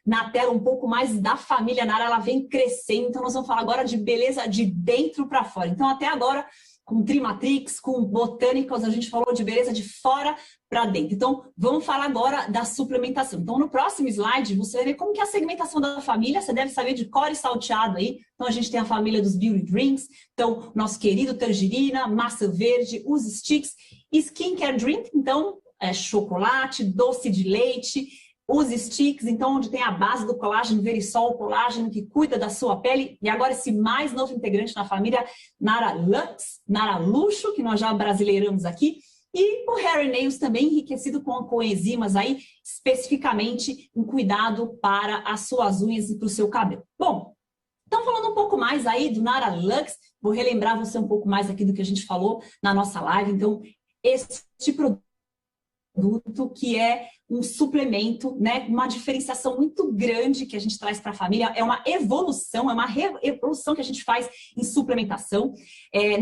na tela um pouco mais da família Nara, ela vem crescendo, então nós vamos falar agora de beleza de dentro para fora. Então até agora, com Trimatrix, com Botânicos, a gente falou de beleza de fora para dentro. Então vamos falar agora da suplementação. Então no próximo slide você vai ver como que é a segmentação da família, você deve saber de cor e salteado aí. Então a gente tem a família dos Beauty Drinks, então nosso querido tangerina, maçã verde, os sticks, skincare drink, então chocolate, doce de leite, os sticks, então, onde tem a base do colágeno, Verisol, colágeno que cuida da sua pele. E agora esse mais novo integrante na família, Nara Lux, Nara Luxo, que nós já brasileiramos aqui. E o Hair Nails também enriquecido com coenzimas aí, especificamente um cuidado para as suas unhas e para o seu cabelo. Bom, então falando um pouco mais aí do Nara Lux, vou relembrar você um pouco mais aqui do que a gente falou na nossa live. Então, este produto que é um suplemento, né, uma diferenciação muito grande que a gente traz para a família, é uma evolução, é uma revolução que a gente faz em suplementação.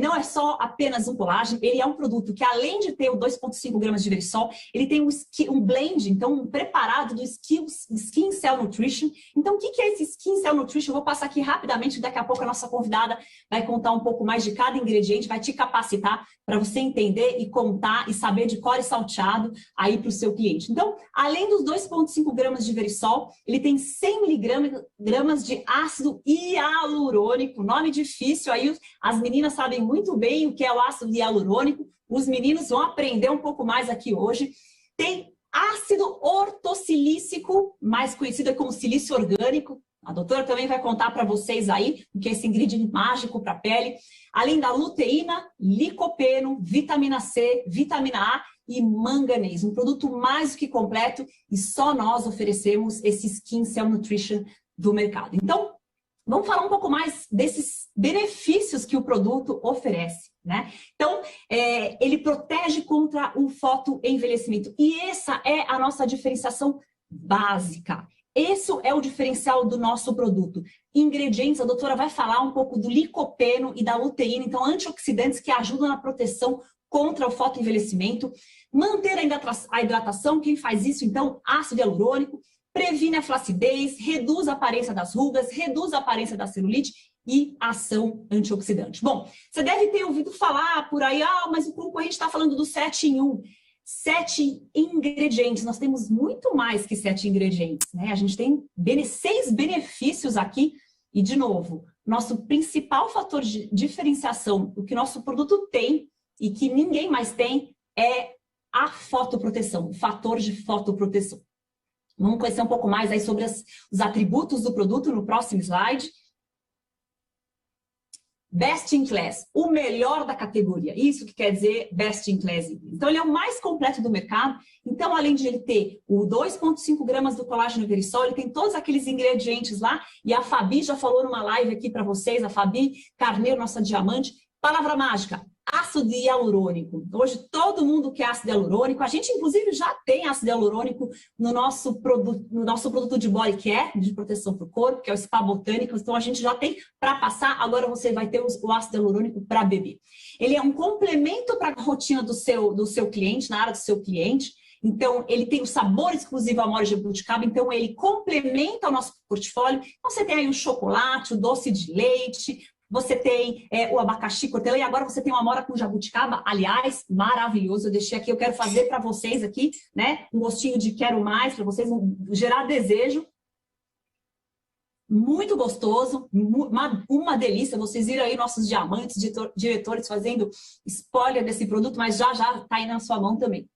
Não é só apenas um colágeno, ele é um produto que além de ter o 2,5 gramas de Verisol, ele tem um blend, então um preparado do Skin Cell Nutrition. Então o que é esse Skin Cell Nutrition? Eu vou passar aqui rapidamente, daqui a pouco a nossa convidada vai contar um pouco mais de cada ingrediente, vai te capacitar para você entender e contar e saber de cor e salteado aí para o seu cliente. Então, além dos 2,5 gramas de Verisol, ele tem 100 miligramas de ácido hialurônico, nome difícil, aí as meninas sabem muito bem o que é o ácido hialurônico, os meninos vão aprender um pouco mais aqui hoje. Tem ácido ortossilícico, mais conhecido como silício orgânico, a doutora também vai contar para vocês aí o que é esse ingrediente mágico para a pele, além da luteína, licopeno, vitamina C, vitamina A e manganês, um produto mais do que completo e só nós oferecemos esse Skin Cell Nutrition do mercado. Então, vamos falar um pouco mais desses benefícios que o produto oferece, né? Então, ele protege contra o fotoenvelhecimento e essa é a nossa diferenciação básica. Esse é o diferencial do nosso produto. Ingredientes, a doutora vai falar um pouco do licopeno e da luteína, então antioxidantes que ajudam na proteção contra o fotoenvelhecimento, manter a hidratação, quem faz isso então, ácido hialurônico, previne a flacidez, reduz a aparência das rugas, reduz a aparência da celulite e ação antioxidante. Bom, você deve ter ouvido falar por aí, mas o concorrente está falando do 7 em 1. 7 ingredientes, nós temos muito mais que 7 ingredientes, né? A gente tem 6 benefícios aqui e, de novo, nosso principal fator de diferenciação, o que nosso produto tem e que ninguém mais tem, é a fotoproteção, o fator de fotoproteção. Vamos conhecer um pouco mais aí sobre os atributos do produto no próximo slide. Best in class, o melhor da categoria. Isso que quer dizer best in class. Então, ele é o mais completo do mercado. Então, além de ele ter o 2,5 gramas do colágeno Verisol, ele tem todos aqueles ingredientes lá. E a Fabi já falou numa live aqui para vocês, a Fabi Carneiro, nossa diamante. Palavra mágica, ácido hialurônico. Hoje todo mundo quer ácido hialurônico. A gente, inclusive, já tem ácido hialurônico no nosso produto de body care, de proteção para o corpo, que é o Spa Botânicos. Então, a gente já tem para passar. Agora você vai ter o ácido hialurônico para beber. Ele é um complemento para a rotina do seu cliente, na área do seu cliente. Então, ele tem o sabor exclusivo Amora de jabuticaba, então ele complementa o nosso portfólio. Então, você tem aí o chocolate, o doce de leite, você tem o abacaxi cortelã e agora você tem uma amora com jabuticaba, aliás, maravilhoso. Eu deixei aqui, eu quero fazer para vocês aqui, né? Um gostinho de quero mais, para vocês gerar desejo. Muito gostoso, uma delícia. Vocês viram aí nossos diamantes, diretores fazendo spoiler desse produto, mas já está aí na sua mão também.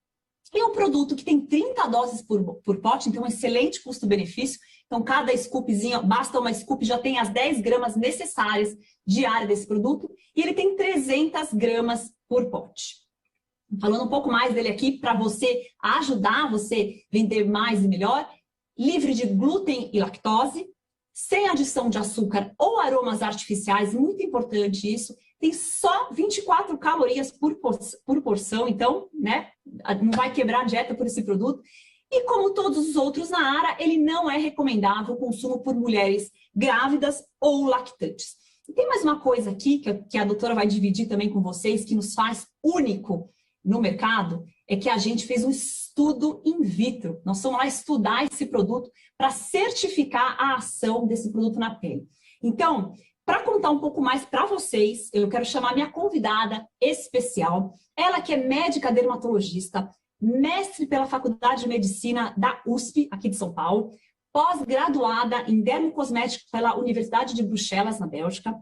E um produto que tem 30 doses por pote, então um excelente custo-benefício. Então, cada scoopzinho, basta uma scoop, já tem as 10 gramas necessárias diárias desse produto. E ele tem 300 gramas por pote. Falando um pouco mais dele aqui, para você ajudar você vender mais e melhor. Livre de glúten e lactose, sem adição de açúcar ou aromas artificiais, muito importante isso. Tem só 24 calorias por porção, então, né, não vai quebrar a dieta por esse produto. E como todos os outros na área, ele não é recomendável o consumo por mulheres grávidas ou lactantes. E tem mais uma coisa aqui que a doutora vai dividir também com vocês, que nos faz único no mercado é que a gente fez um estudo in vitro. Nós fomos lá estudar esse produto para certificar a ação desse produto na pele. Então, para contar um pouco mais para vocês, eu quero chamar minha convidada especial, ela que é médica dermatologista, mestre pela Faculdade de Medicina da USP, aqui de São Paulo, pós-graduada em dermocosmética pela Universidade de Bruxelas, na Bélgica,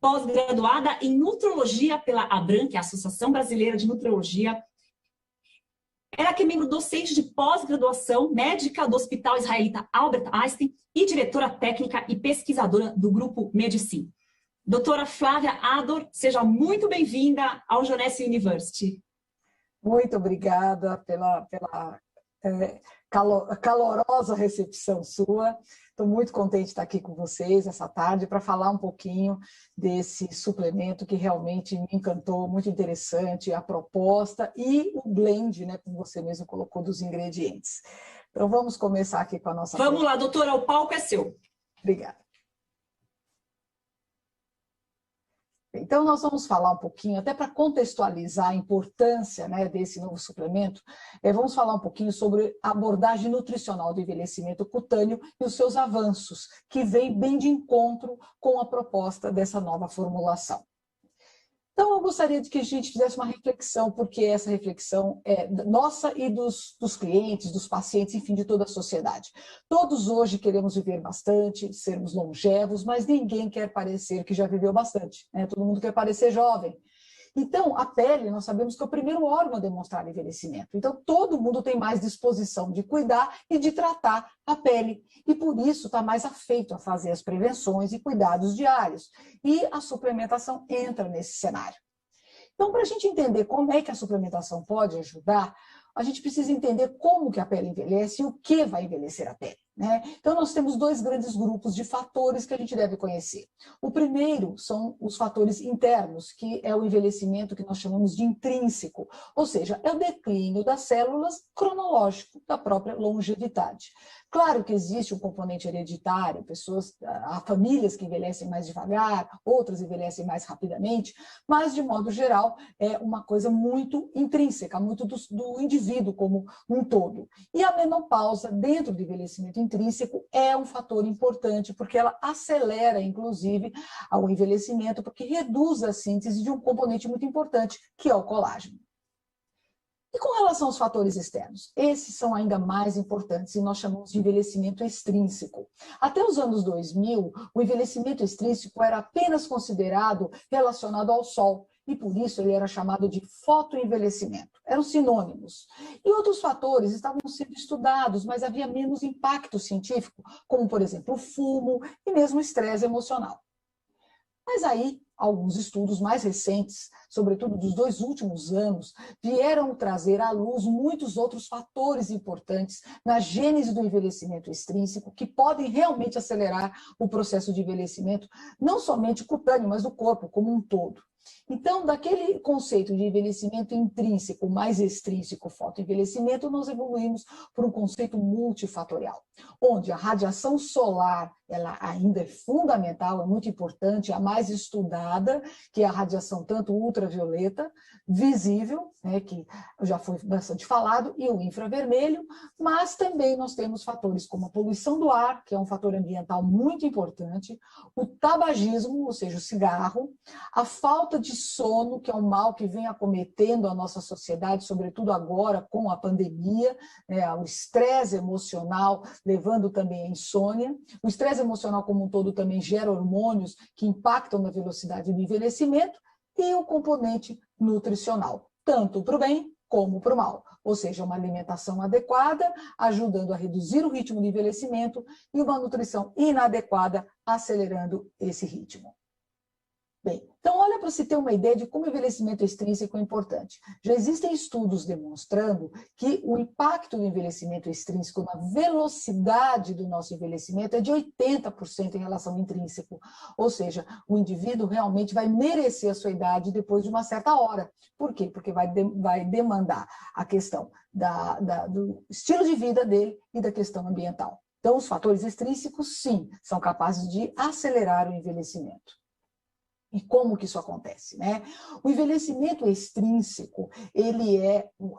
pós-graduada em nutrologia pela ABRAM, que é a Associação Brasileira de Nutrologia. Ela que é membro docente de pós-graduação médica do Hospital Israelita Albert Einstein e diretora técnica e pesquisadora do Grupo Medicine. Doutora Flávia Ador, seja muito bem-vinda ao Jonessi University. Muito obrigada pela calorosa recepção sua. Estou muito contente de estar aqui com vocês essa tarde para falar um pouquinho desse suplemento que realmente me encantou, muito interessante, a proposta e o blend, né, como você mesmo colocou, dos ingredientes. Então vamos começar aqui com a nossa... Vamos lá, doutora, o palco é seu. Obrigada. Então, nós vamos falar um pouquinho, até para contextualizar a importância, né, desse novo suplemento, vamos falar um pouquinho sobre a abordagem nutricional do envelhecimento cutâneo e os seus avanços, que vem bem de encontro com a proposta dessa nova formulação. Então, eu gostaria de que a gente fizesse uma reflexão, porque essa reflexão é nossa e dos clientes, dos pacientes, enfim, de toda a sociedade. Todos hoje queremos viver bastante, sermos longevos, mas ninguém quer parecer que já viveu bastante, né? Todo mundo quer parecer jovem. Então, a pele, nós sabemos que é o primeiro órgão a demonstrar envelhecimento. Então, todo mundo tem mais disposição de cuidar e de tratar a pele. E, por isso, está mais afeito a fazer as prevenções e cuidados diários. E a suplementação entra nesse cenário. Então, para a gente entender como é que a suplementação pode ajudar, a gente precisa entender como que a pele envelhece e o que vai envelhecer a pele, né? Então, nós temos dois grandes grupos de fatores que a gente deve conhecer. O primeiro são os fatores internos, que é o envelhecimento que nós chamamos de intrínseco, ou seja, é o declínio das células cronológico da própria longevidade. Claro que existe um componente hereditário, há famílias que envelhecem mais devagar, outras envelhecem mais rapidamente, mas, de modo geral, é uma coisa muito intrínseca, muito do indivíduo como um todo. E a menopausa, dentro do envelhecimento intrínseco, é um fator importante, porque ela acelera, inclusive, o envelhecimento, porque reduz a síntese de um componente muito importante, que é o colágeno. E com relação aos fatores externos, esses são ainda mais importantes e nós chamamos de envelhecimento extrínseco. Até os anos 2000, o envelhecimento extrínseco era apenas considerado relacionado ao sol e por isso ele era chamado de fotoenvelhecimento. Eram sinônimos. E outros fatores estavam sendo estudados, mas havia menos impacto científico, como, por exemplo, o fumo e mesmo o estresse emocional. Mas aí, alguns estudos mais recentes, sobretudo dos 2 últimos anos, vieram trazer à luz muitos outros fatores importantes na gênese do envelhecimento extrínseco, que podem realmente acelerar o processo de envelhecimento, não somente cutâneo, mas do corpo como um todo. Então, daquele conceito de envelhecimento intrínseco mais extrínseco, fotoenvelhecimento, nós evoluímos para um conceito multifatorial, onde a radiação solar ela ainda é fundamental, é muito importante, a mais estudada, que é a radiação tanto ultravioleta, visível, né, que já foi bastante falado, e o infravermelho, mas também nós temos fatores como a poluição do ar, que é um fator ambiental muito importante, o tabagismo, ou seja, o cigarro, a falta de sono, que é um mal que vem acometendo a nossa sociedade, sobretudo agora com a pandemia, né, o estresse emocional, levando também à insônia. O estresse emocional como um todo também gera hormônios que impactam na velocidade do envelhecimento e o componente nutricional, tanto para o bem como para o mal. Ou seja, uma alimentação adequada, ajudando a reduzir o ritmo de envelhecimento e uma nutrição inadequada, acelerando esse ritmo. Bem, então olha para você ter uma ideia de como o envelhecimento extrínseco é importante. Já existem estudos demonstrando que o impacto do envelhecimento extrínseco na velocidade do nosso envelhecimento é de 80% em relação ao intrínseco. Ou seja, o indivíduo realmente vai merecer a sua idade depois de uma certa hora. Por quê? Porque vai demandar a questão do estilo de vida dele e da questão ambiental. Então, os fatores extrínsecos, sim, são capazes de acelerar o envelhecimento. E como que isso acontece, né? O envelhecimento extrínseco, ele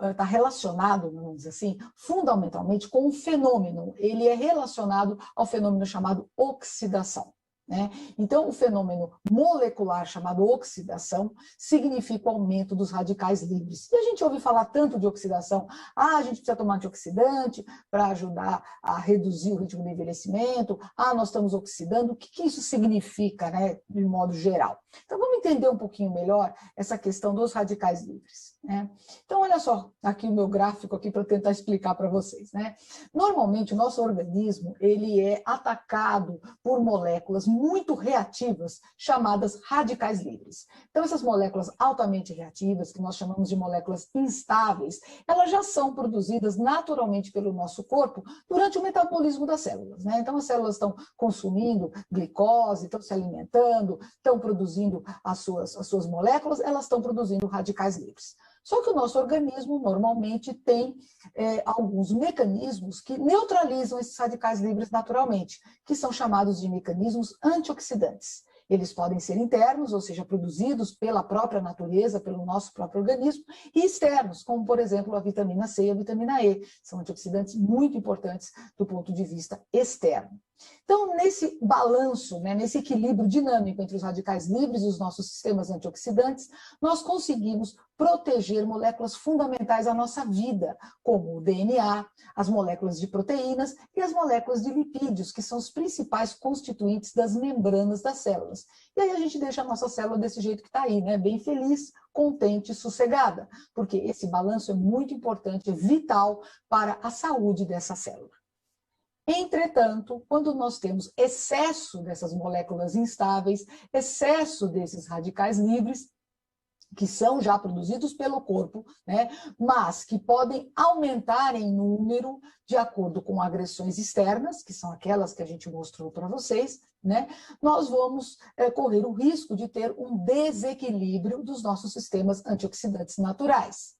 está relacionado, vamos dizer assim, fundamentalmente com um fenômeno. Ele é relacionado ao fenômeno chamado oxidação. Né? Então, o fenômeno molecular chamado oxidação significa o aumento dos radicais livres. E a gente ouve falar tanto de oxidação, a gente precisa tomar antioxidante para ajudar a reduzir o ritmo do envelhecimento, nós estamos oxidando, o que isso significa, né, de modo geral? Então, vamos entender um pouquinho melhor essa questão dos radicais livres. Né? Então, olha só, aqui o meu gráfico aqui para tentar explicar para vocês. Né? Normalmente, o nosso organismo ele é atacado por moléculas muito reativas, chamadas radicais livres. Então, essas moléculas altamente reativas, que nós chamamos de moléculas instáveis, elas já são produzidas naturalmente pelo nosso corpo durante o metabolismo das células. Né? Então, as células estão consumindo glicose, estão se alimentando, estão produzindo as suas moléculas, elas estão produzindo radicais livres. Só que o nosso organismo normalmente tem alguns mecanismos que neutralizam esses radicais livres naturalmente, que são chamados de mecanismos antioxidantes. Eles podem ser internos, ou seja, produzidos pela própria natureza, pelo nosso próprio organismo, e externos, como, por exemplo, a vitamina C e a vitamina E. São antioxidantes muito importantes do ponto de vista externo. Então, nesse balanço, né, nesse equilíbrio dinâmico entre os radicais livres e os nossos sistemas antioxidantes, nós conseguimos proteger moléculas fundamentais à nossa vida, como o DNA, as moléculas de proteínas e as moléculas de lipídios, que são os principais constituintes das membranas das células. E aí a gente deixa a nossa célula desse jeito que está aí, né, bem feliz, contente e sossegada, porque esse balanço é muito importante, é vital para a saúde dessa célula. Entretanto, quando nós temos excesso dessas moléculas instáveis, excesso desses radicais livres, que são já produzidos pelo corpo, né, mas que podem aumentar em número de acordo com agressões externas, que são aquelas que a gente mostrou para vocês, né, nós vamos correr o risco de ter um desequilíbrio dos nossos sistemas antioxidantes naturais.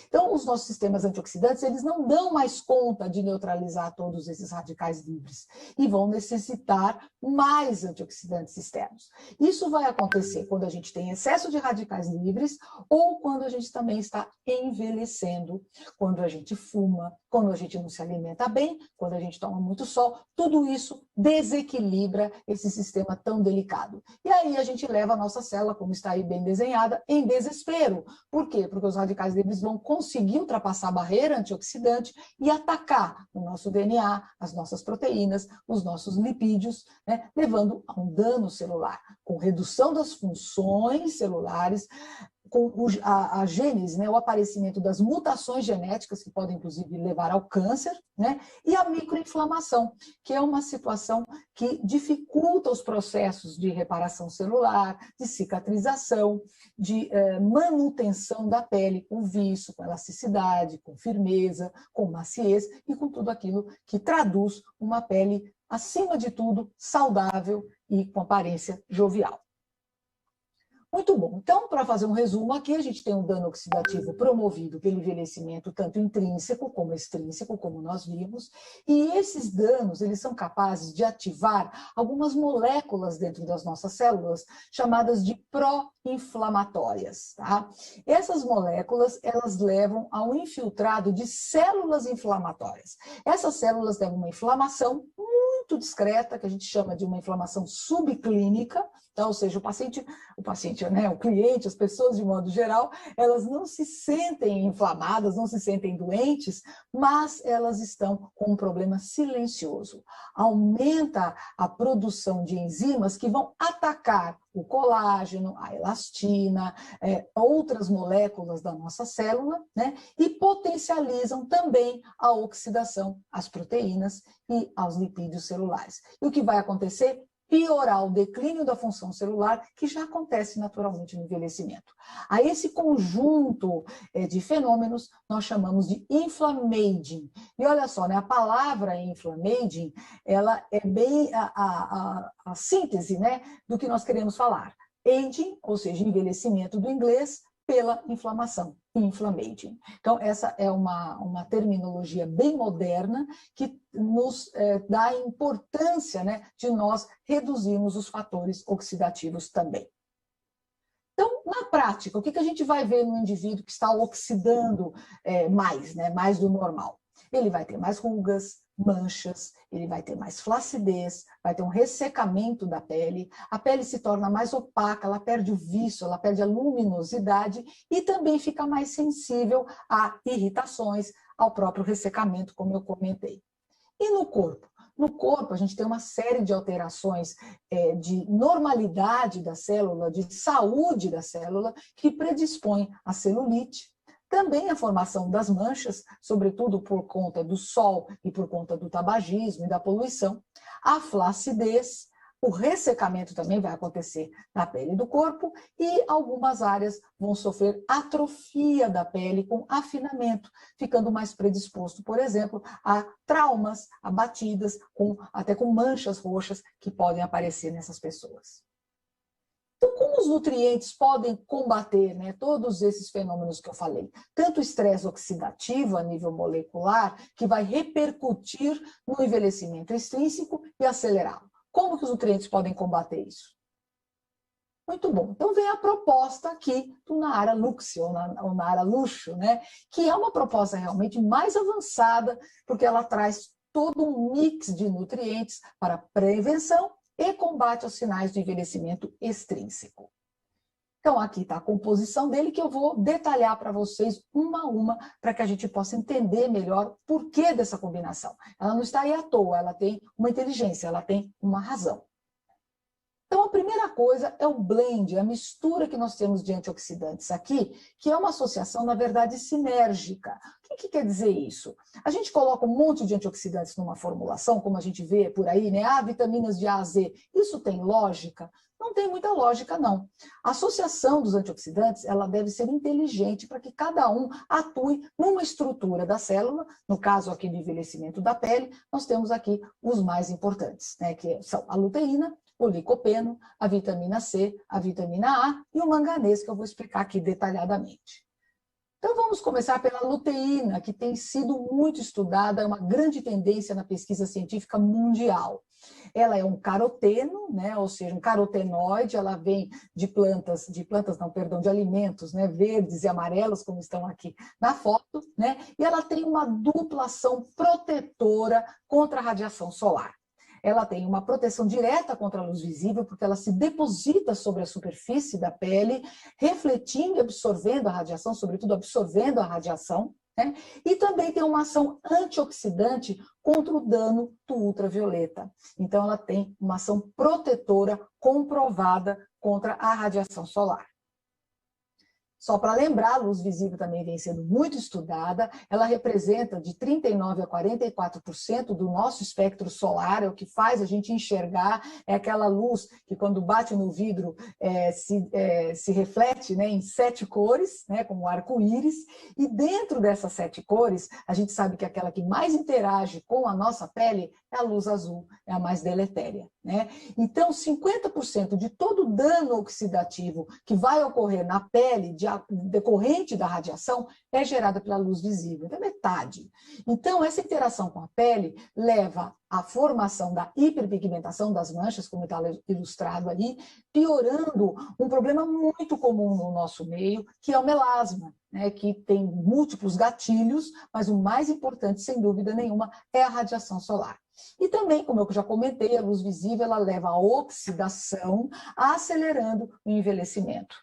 Então, os nossos sistemas antioxidantes, eles não dão mais conta de neutralizar todos esses radicais livres e vão necessitar mais antioxidantes externos. Isso vai acontecer quando a gente tem excesso de radicais livres ou quando a gente também está envelhecendo, quando a gente fuma, quando a gente não se alimenta bem, quando a gente toma muito sol, tudo isso desequilibra esse sistema tão delicado. E aí a gente leva a nossa célula, como está aí bem desenhada, em desespero. Por quê? Porque os radicais livres vão conseguir ultrapassar a barreira antioxidante e atacar o nosso DNA, as nossas proteínas, os nossos lipídios, né, levando a um dano celular, com redução das funções celulares, com a gênese, né, o aparecimento das mutações genéticas, que podem, inclusive, levar ao câncer, né, e a microinflamação, que é uma situação que dificulta os processos de reparação celular, de cicatrização, de manutenção da pele com viço, com elasticidade, com firmeza, com maciez e com tudo aquilo que traduz uma pele, acima de tudo, saudável e com aparência jovial. Muito bom. Então, para fazer um resumo aqui, a gente tem um dano oxidativo promovido pelo envelhecimento tanto intrínseco como extrínseco, como nós vimos, e esses danos, eles são capazes de ativar algumas moléculas dentro das nossas células, chamadas de pró-inflamatórias, tá? Essas moléculas, elas levam ao infiltrado de células inflamatórias. Essas células têm uma inflamação muito discreta, que a gente chama de uma inflamação subclínica, então, ou seja, o cliente, as pessoas de modo geral, elas não se sentem inflamadas, não se sentem doentes, mas elas estão com um problema silencioso. Aumenta a produção de enzimas que vão atacar o colágeno, a elastina, outras moléculas da nossa célula, né, e potencializam também a oxidação às proteínas e aos lipídios celulares. E o que vai acontecer? Piorar o declínio da função celular, que já acontece naturalmente no envelhecimento. A esse conjunto de fenômenos nós chamamos de inflammaging. E olha só, né, a palavra inflammaging, ela é bem a síntese, né, do que nós queremos falar. Aging, ou seja, envelhecimento do inglês, pela inflamação, inflammaging. Então, essa é uma terminologia bem moderna que nos dá a importância, né, de nós reduzirmos os fatores oxidativos também. Então, na prática, o que a gente vai ver no indivíduo que está oxidando mais, né, mais do normal? Ele vai ter mais rugas, manchas, ele vai ter mais flacidez, vai ter um ressecamento da pele, a pele se torna mais opaca, ela perde o viço, ela perde a luminosidade e também fica mais sensível a irritações, ao próprio ressecamento, como eu comentei. E no corpo? No corpo, a gente tem uma série de alterações de normalidade da célula, de saúde da célula, que predispõem à celulite, também a formação das manchas, sobretudo por conta do sol e por conta do tabagismo e da poluição, a flacidez, o ressecamento também vai acontecer na pele do corpo e algumas áreas vão sofrer atrofia da pele com afinamento, ficando mais predisposto, por exemplo, a traumas, a batidas, até com manchas roxas que podem aparecer nessas pessoas. Então, como os nutrientes podem combater, né, todos esses fenômenos que eu falei? Tanto o estresse oxidativo a nível molecular, que vai repercutir no envelhecimento extrínseco e acelerá-lo. Como que os nutrientes podem combater isso? Muito bom. Então vem a proposta aqui do Nara Lux, ou Nara Luxo, né? Que é uma proposta realmente mais avançada, porque ela traz todo um mix de nutrientes para prevenção e combate aos sinais do envelhecimento extrínseco. Então, aqui está a composição dele, que eu vou detalhar para vocês uma a uma, para que a gente possa entender melhor o porquê dessa combinação. Ela não está aí à toa, ela tem uma inteligência, ela tem uma razão. Então, a primeira coisa é o blend, a mistura que nós temos de antioxidantes aqui, que é uma associação, na verdade, sinérgica. O que quer dizer isso? A gente coloca um monte de antioxidantes numa formulação, como a gente vê por aí, né? Vitaminas de A a Z. Isso tem lógica? Não tem muita lógica, não. A associação dos antioxidantes, ela deve ser inteligente para que cada um atue numa estrutura da célula. No caso aqui do envelhecimento da pele, nós temos aqui os mais importantes, né? Que são a luteína, o licopeno, a vitamina C, a vitamina A e o manganês, que eu vou explicar aqui detalhadamente. Então, vamos começar pela luteína, que tem sido muito estudada, é uma grande tendência na pesquisa científica mundial. Ela é um caroteno, né, ou seja, um carotenoide, ela vem de alimentos, né, verdes e amarelos, como estão aqui na foto, né, e ela tem uma dupla ação protetora contra a radiação solar. Ela tem uma proteção direta contra a luz visível, porque ela se deposita sobre a superfície da pele, refletindo e absorvendo a radiação, sobretudo absorvendo a radiação, né? E também tem uma ação antioxidante contra o dano do ultravioleta. Então, ela tem uma ação protetora comprovada contra a radiação solar. Só para lembrar, a luz visível também vem sendo muito estudada, ela representa de 39% a 44% do nosso espectro solar, é o que faz a gente enxergar, é aquela luz que quando bate no vidro se reflete, né, em 7 cores, né, como o arco-íris, e dentro dessas 7 cores, a gente sabe que aquela que mais interage com a nossa pele é a luz azul, é a mais deletéria, né? Então, 50% de todo o dano oxidativo que vai ocorrer na pele decorrente da radiação é gerada pela luz visível, é metade. Então, essa interação com a pele leva à formação da hiperpigmentação das manchas, como está ilustrado ali, piorando um problema muito comum no nosso meio, que é o melasma, né, que tem múltiplos gatilhos, mas o mais importante, sem dúvida nenhuma, é a radiação solar. E também, como eu já comentei, a luz visível ela leva à oxidação, acelerando o envelhecimento.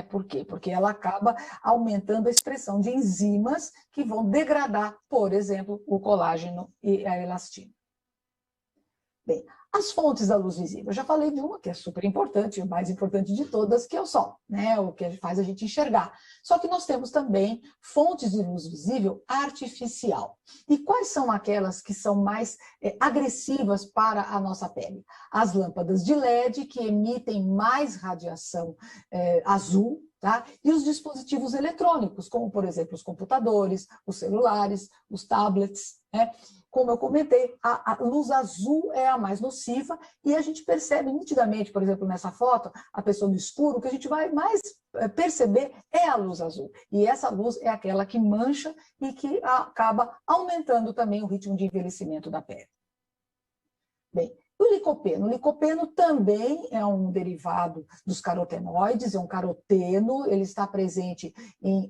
Por quê? Porque ela acaba aumentando a expressão de enzimas que vão degradar, por exemplo, o colágeno e a elastina. Bem, as fontes da luz visível. Eu já falei de uma que é super importante, a mais importante de todas, que é o sol, né? O que faz a gente enxergar. Só que nós temos também fontes de luz visível artificial. E quais são aquelas que são mais agressivas para a nossa pele? As lâmpadas de LED, que emitem mais radiação azul, tá? E os dispositivos eletrônicos, como, por exemplo, os computadores, os celulares, os tablets, né? Como eu comentei, a luz azul é a mais nociva e a gente percebe nitidamente, por exemplo, nessa foto, a pessoa no escuro, o que a gente vai mais perceber é a luz azul. E essa luz é aquela que mancha e que acaba aumentando também o ritmo de envelhecimento da pele. Bem, o licopeno. O licopeno também é um derivado dos carotenoides, é um caroteno, ele está presente em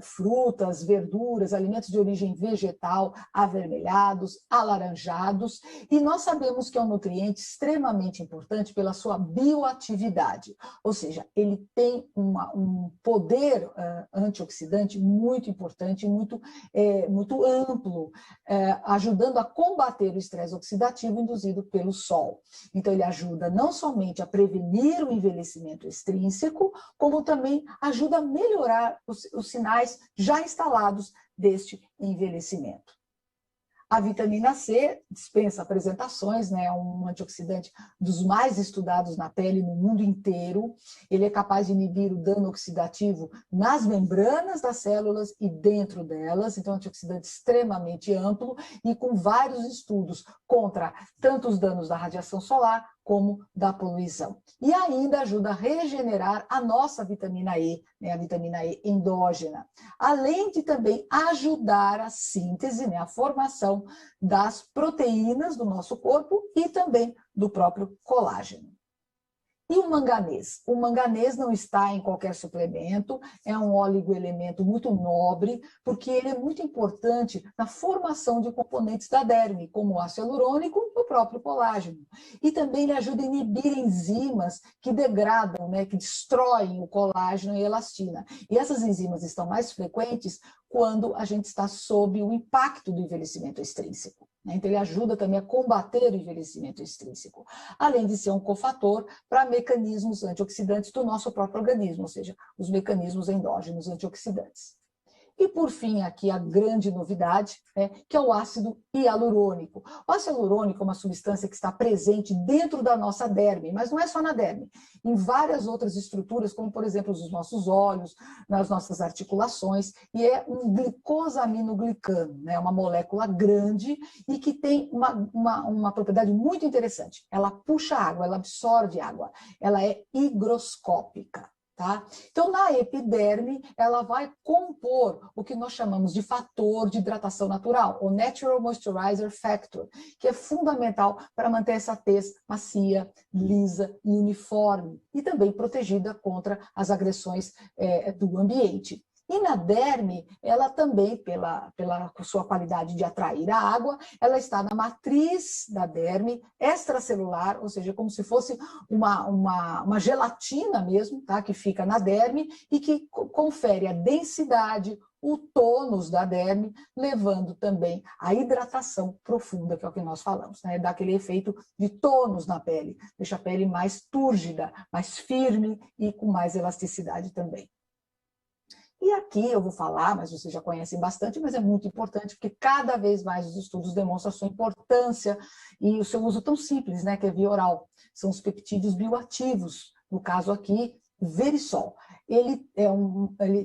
frutas, verduras, alimentos de origem vegetal, avermelhados, alaranjados, e nós sabemos que é um nutriente extremamente importante pela sua bioatividade, ou seja, ele tem um poder antioxidante muito importante, muito amplo, ajudando a combater o estresse oxidativo induzido pelo sol. Então, ele ajuda não somente a prevenir o envelhecimento extrínseco, como também ajuda a melhorar os sinais já instalados deste envelhecimento. A vitamina C dispensa apresentações, né? É um antioxidante dos mais estudados na pele no mundo inteiro. Ele é capaz de inibir o dano oxidativo nas membranas das células e dentro delas. Então, é um antioxidante extremamente amplo e com vários estudos contra tanto os danos da radiação solar como da poluição. E ainda ajuda a regenerar a nossa vitamina E, né, a vitamina E endógena, além de também ajudar a síntese, né, a formação das proteínas do nosso corpo e também do próprio colágeno. E o manganês? O manganês não está em qualquer suplemento, é um oligoelemento muito nobre, porque ele é muito importante na formação de componentes da derme, como o ácido hialurônico e o próprio colágeno. E também ele ajuda a inibir enzimas que degradam, né, que destroem o colágeno e a elastina. E essas enzimas estão mais frequentes quando a gente está sob o impacto do envelhecimento extrínseco. Então, ele ajuda também a combater o envelhecimento extrínseco, além de ser um cofator para mecanismos antioxidantes do nosso próprio organismo, ou seja, os mecanismos endógenos antioxidantes. E, por fim, aqui a grande novidade, que é o ácido hialurônico. O ácido hialurônico é uma substância que está presente dentro da nossa derme, mas não é só na derme, em várias outras estruturas, como, por exemplo, os nossos olhos, nas nossas articulações, e é um glicosaminoglicano, né? Uma molécula grande e que tem uma propriedade muito interessante. Ela puxa água, ela absorve água, ela é higroscópica. Tá? Então, na epiderme, ela vai compor o que nós chamamos de fator de hidratação natural, o Natural Moisturizer Factor, que é fundamental para manter essa tez macia, lisa e uniforme, e também protegida contra as agressões do ambiente. E na derme, ela também, pela sua qualidade de atrair a água, ela está na matriz da derme extracelular, ou seja, como se fosse uma gelatina mesmo, tá? Que fica na derme e que confere a densidade, o tônus da derme, levando também à hidratação profunda, que é o que nós falamos, né? Dá aquele efeito de tônus na pele, deixa a pele mais túrgida, mais firme e com mais elasticidade também. E aqui eu vou falar, mas vocês já conhecem bastante, mas é muito importante, porque cada vez mais os estudos demonstram a sua importância e o seu uso tão simples, né, que é via oral. São os peptídeos bioativos, no caso aqui, Verisol. Ele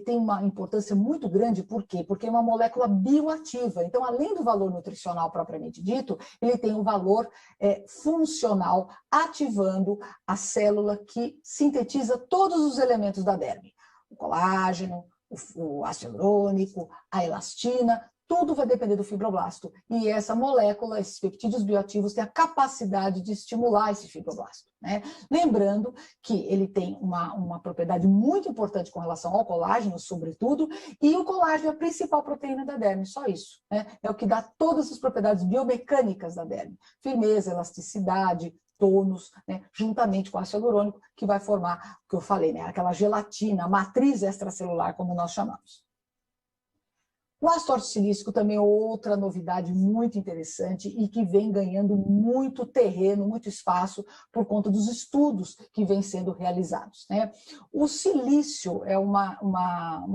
tem uma importância muito grande, por quê? Porque é uma molécula bioativa. Então, além do valor nutricional propriamente dito, ele tem um valor funcional, ativando a célula que sintetiza todos os elementos da derme. O colágeno, o ácido hialurônico, a elastina, tudo vai depender do fibroblasto. E essa molécula, esses peptídeos bioativos, têm a capacidade de estimular esse fibroblasto, né? Lembrando que ele tem uma propriedade muito importante com relação ao colágeno, sobretudo, e o colágeno é a principal proteína da derme, só isso, né? É o que dá todas as propriedades biomecânicas da derme. Firmeza, elasticidade, tônus, né, juntamente com o ácido hialurônico, que vai formar o que eu falei, né, aquela gelatina, a matriz extracelular, como nós chamamos. O ácido ortosilícico também é outra novidade muito interessante e que vem ganhando muito terreno, muito espaço por conta dos estudos que vêm sendo realizados, né? O silício é uma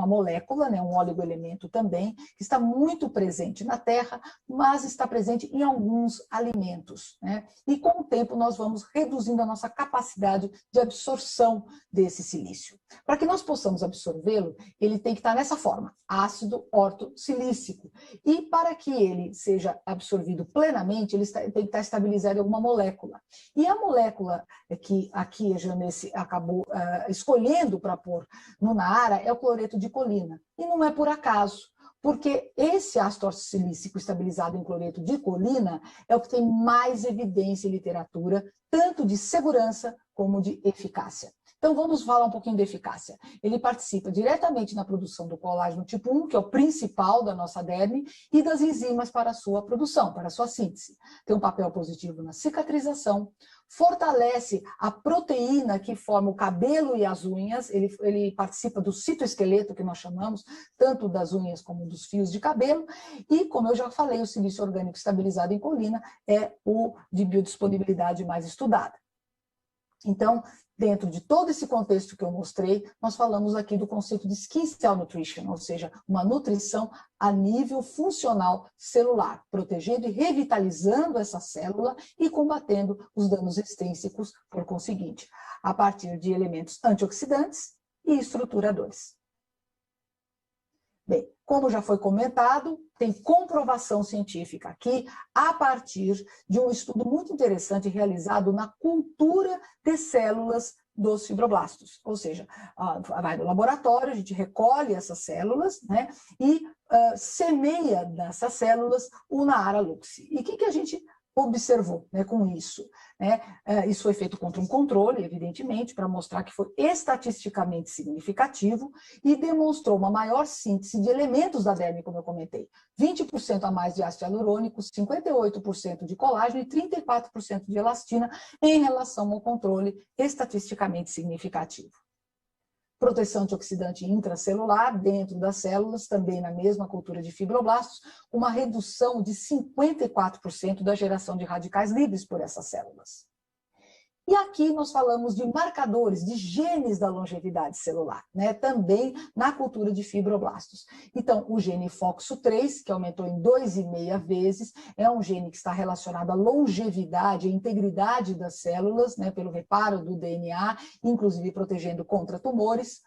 molécula, né, um oligoelemento também, que está muito presente na Terra, mas está presente em alguns alimentos, né? E com o tempo nós vamos reduzindo a nossa capacidade de absorção desse silício. Para que nós possamos absorvê-lo, ele tem que estar nessa forma, ácido ortosilícico. E para que ele seja absorvido plenamente, ele tem que estar estabilizado em alguma molécula. E a molécula que aqui a Janesse acabou escolhendo para pôr no Nara é o cloreto de colina. E não é por acaso, Porque esse ácido ortossilícico estabilizado em cloreto de colina é o que tem mais evidência em literatura, tanto de segurança como de eficácia. Então, vamos falar um pouquinho de eficácia. Ele participa diretamente na produção do colágeno tipo 1, que é o principal da nossa derme, e das enzimas para a sua produção, para a sua síntese. Tem um papel positivo na cicatrização, fortalece a proteína que forma o cabelo e as unhas, ele participa do citoesqueleto, que nós chamamos, tanto das unhas como dos fios de cabelo, e, como eu já falei, o silício orgânico estabilizado em colina é o de biodisponibilidade mais estudada. Então, dentro de todo esse contexto que eu mostrei, nós falamos aqui do conceito de skin cell nutrition, ou seja, uma nutrição a nível funcional celular, protegendo e revitalizando essa célula e combatendo os danos extrínsecos, por conseguinte, a partir de elementos antioxidantes e estruturadores. Bem, como já foi comentado, tem comprovação científica aqui a partir de um estudo muito interessante realizado na cultura de células dos fibroblastos. Ou seja, vai no laboratório, a gente recolhe essas células, né, e semeia nessas células o Naara luxi. E o que a gente observou, né, com isso? Isso foi feito contra um controle, evidentemente, para mostrar que foi estatisticamente significativo e demonstrou uma maior síntese de elementos da derme, como eu comentei. 20% a mais de ácido hialurônico, 58% de colágeno e 34% de elastina em relação ao controle estatisticamente significativo. Proteção antioxidante intracelular dentro das células, também na mesma cultura de fibroblastos, uma redução de 54% da geração de radicais livres por essas células. E aqui nós falamos de marcadores, de genes da longevidade celular, né? Também na cultura de fibroblastos. Então, o gene FOXO3, que aumentou em 2,5 vezes, é um gene que está relacionado à longevidade, à integridade das células, né? Pelo reparo do DNA, inclusive protegendo contra tumores.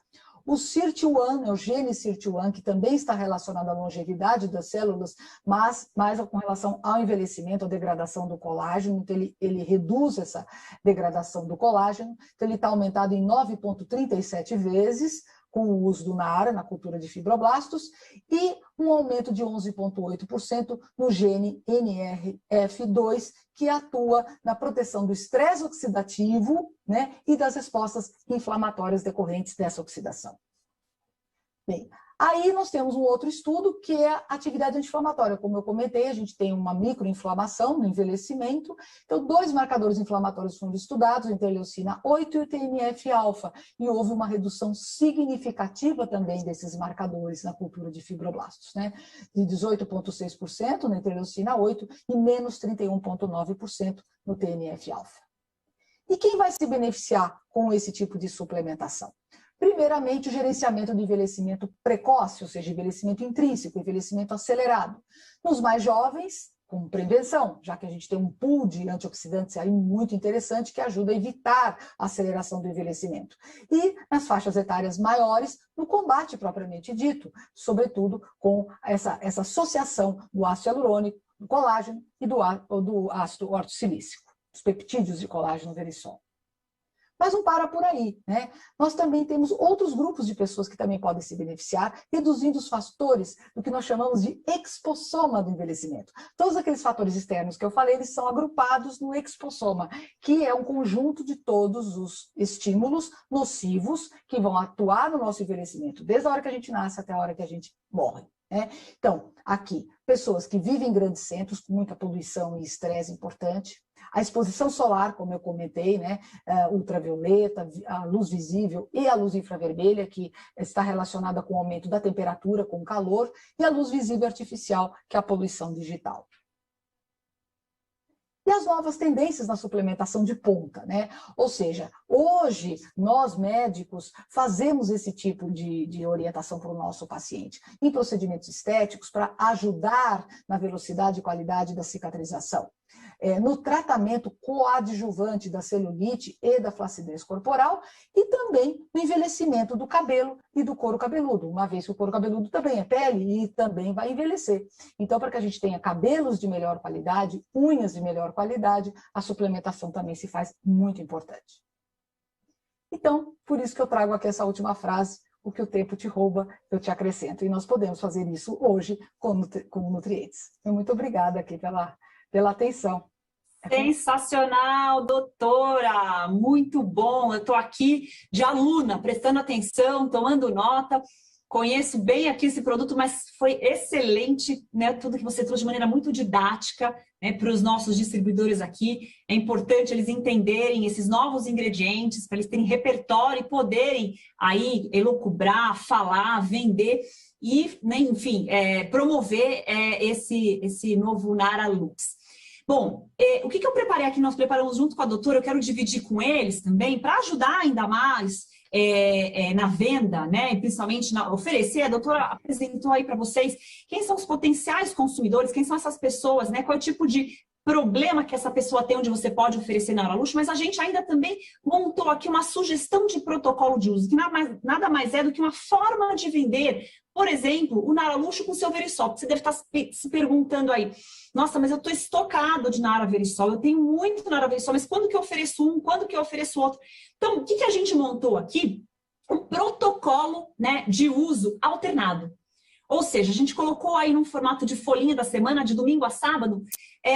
O SIRT1, o gene SIRT1, que também está relacionado à longevidade das células, mas mais com relação ao envelhecimento, à degradação do colágeno, então ele reduz essa degradação do colágeno, então ele está aumentado em 9,37 vezes, com o uso do Naara na cultura de fibroblastos, e um aumento de 11,8% no gene NRF2, que atua na proteção do estresse oxidativo, né, e das respostas inflamatórias decorrentes dessa oxidação. Bem, aí nós temos um outro estudo que é a atividade anti-inflamatória. Como eu comentei, a gente tem uma microinflamação no envelhecimento. Então, 2 marcadores inflamatórios foram estudados, a interleucina 8 e o TNF-alfa, e houve uma redução significativa também desses marcadores na cultura de fibroblastos, né? De 18,6% na interleucina 8 e menos 31,9% no TNF-alfa. E quem vai se beneficiar com esse tipo de suplementação? Primeiramente, o gerenciamento do envelhecimento precoce, ou seja, envelhecimento intrínseco, envelhecimento acelerado. Nos mais jovens, com prevenção, já que a gente tem um pool de antioxidantes aí muito interessante que ajuda a evitar a aceleração do envelhecimento. E nas faixas etárias maiores, no combate propriamente dito, sobretudo com essa associação do ácido hialurônico, do colágeno e do ácido ortossilícico, os peptídeos de colágeno verissol. Mas não para por aí, né? Nós também temos outros grupos de pessoas que também podem se beneficiar, reduzindo os fatores do que nós chamamos de expossoma do envelhecimento. Todos aqueles fatores externos que eu falei, eles são agrupados no expossoma, que é um conjunto de todos os estímulos nocivos que vão atuar no nosso envelhecimento, desde a hora que a gente nasce até a hora que a gente morre. Então, aqui, pessoas que vivem em grandes centros com muita poluição e estresse importante, a exposição solar, como eu comentei, né, ultravioleta, a luz visível e a luz infravermelha, que está relacionada com o aumento da temperatura, com o calor, e a luz visível artificial, que é a poluição digital. E as novas tendências na suplementação de ponta, né? Ou seja, hoje nós médicos fazemos esse tipo de orientação para o nosso paciente em procedimentos estéticos para ajudar na velocidade e qualidade da cicatrização. No tratamento coadjuvante da celulite e da flacidez corporal e também no envelhecimento do cabelo e do couro cabeludo, uma vez que o couro cabeludo também é pele e também vai envelhecer. Então, para que a gente tenha cabelos de melhor qualidade, unhas de melhor qualidade, a suplementação também se faz muito importante. Então, por isso que eu trago aqui essa última frase: o que o tempo te rouba, eu te acrescento. E nós podemos fazer isso hoje com nutrientes. Muito obrigada aqui pela atenção. Sensacional, doutora! Muito bom. Eu estou aqui de aluna, prestando atenção, tomando nota. Conheço bem aqui esse produto, mas foi excelente, né? Tudo que você trouxe de maneira muito didática, né, para os nossos distribuidores aqui. É importante eles entenderem esses novos ingredientes, para eles terem repertório e poderem aí elucubrar, falar, vender e, né, enfim, promover esse novo Nara Lux. Bom, o que eu preparei aqui, nós preparamos junto com a doutora, eu quero dividir com eles também, para ajudar ainda mais na venda, né? E principalmente oferecer. A doutora apresentou aí para vocês quem são os potenciais consumidores, quem são essas pessoas, né? Qual é o tipo de problema que essa pessoa tem, onde você pode oferecer na Nara Luxo, mas a gente ainda também montou aqui uma sugestão de protocolo de uso, que nada mais é do que uma forma de vender, por exemplo, o Nara Luxo com o seu Verisol. Você deve estar se perguntando aí, nossa, mas eu estou estocado de Nara Verisol, eu tenho muito Nara Verisol, mas quando que eu ofereço um, quando que eu ofereço outro? Então, o que a gente montou aqui? Um protocolo, né, de uso alternado. Ou seja, a gente colocou aí num formato de folhinha da semana, de domingo a sábado,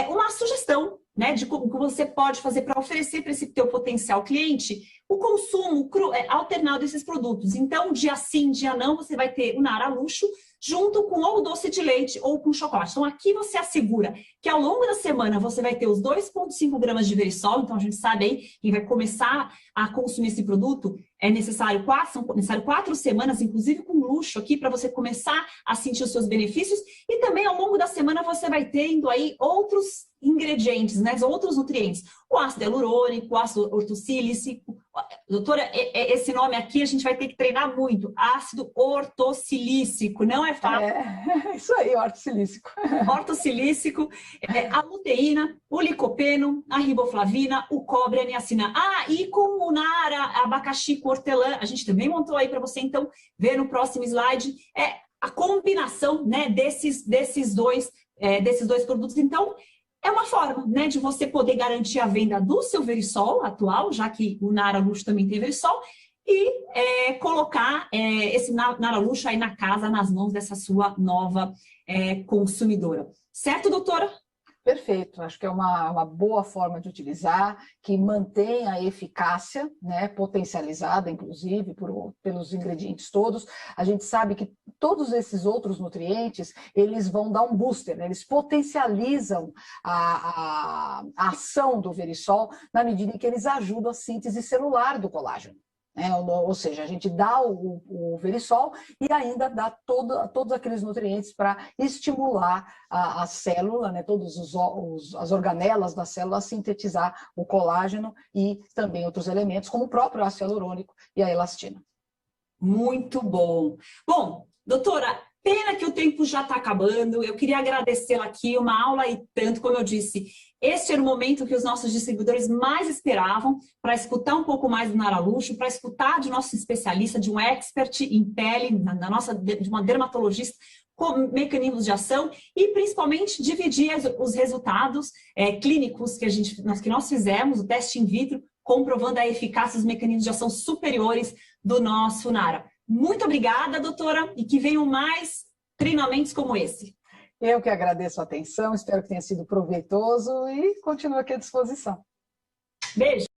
uma sugestão, né, de como que você pode fazer para oferecer para esse teu potencial cliente o consumo alternado desses produtos. Então, dia sim, dia não, você vai ter o Nara Luxo junto com ou doce de leite ou com chocolate. Então, aqui você assegura que ao longo da semana você vai ter os 2,5 gramas de Verisol. Então, a gente sabe aí, quem vai começar a consumir esse produto, são necessário 4 semanas, inclusive com luxo aqui, para você começar a sentir os seus benefícios. E também, ao longo da semana, você vai tendo aí outros ingredientes, né? Outros nutrientes. O ácido hialurônico, o ácido ortosílico. Doutora, esse nome aqui a gente vai ter que treinar muito. Ácido ortossilícico, não é fácil. Isso aí, ortossilícico. Ortossilícico, a luteína, o licopeno, a riboflavina, o cobre, a niacina. E com o Nara, abacaxi com hortelã, a gente também montou aí para você, então, ver no próximo slide, a combinação, né, desses dois produtos. Então, é uma forma, né, de você poder garantir a venda do seu Verisol atual, já que o Nara Luxo também tem Verisol, e colocar esse Nara Luxo aí na casa, nas mãos dessa sua nova consumidora. Certo, doutora? Perfeito, acho que é uma boa forma de utilizar, que mantém a eficácia, né, potencializada, inclusive, pelos ingredientes todos. A gente sabe que todos esses outros nutrientes, eles vão dar um booster, né, eles potencializam a ação do Verisol na medida em que eles ajudam a síntese celular do colágeno. Ou seja, a gente dá o Verisol e ainda dá todos aqueles nutrientes para estimular a célula, né, todas as organelas da célula a sintetizar o colágeno e também outros elementos, como o próprio ácido hialurônico e a elastina. Muito bom. Bom, doutora, pena que o tempo já está acabando. Eu queria agradecê-la aqui, uma aula e tanto, como eu disse. Este era o momento que os nossos distribuidores mais esperavam para escutar um pouco mais do Nara Luxo, para escutar de nosso especialista, de um expert em pele, de uma dermatologista, com mecanismos de ação e principalmente dividir os resultados clínicos que nós fizemos, o teste in vitro, comprovando a eficácia dos mecanismos de ação superiores do nosso Nara. Muito obrigada, doutora, e que venham mais treinamentos como esse. Eu que agradeço a atenção, espero que tenha sido proveitoso e continuo aqui à disposição. Beijo!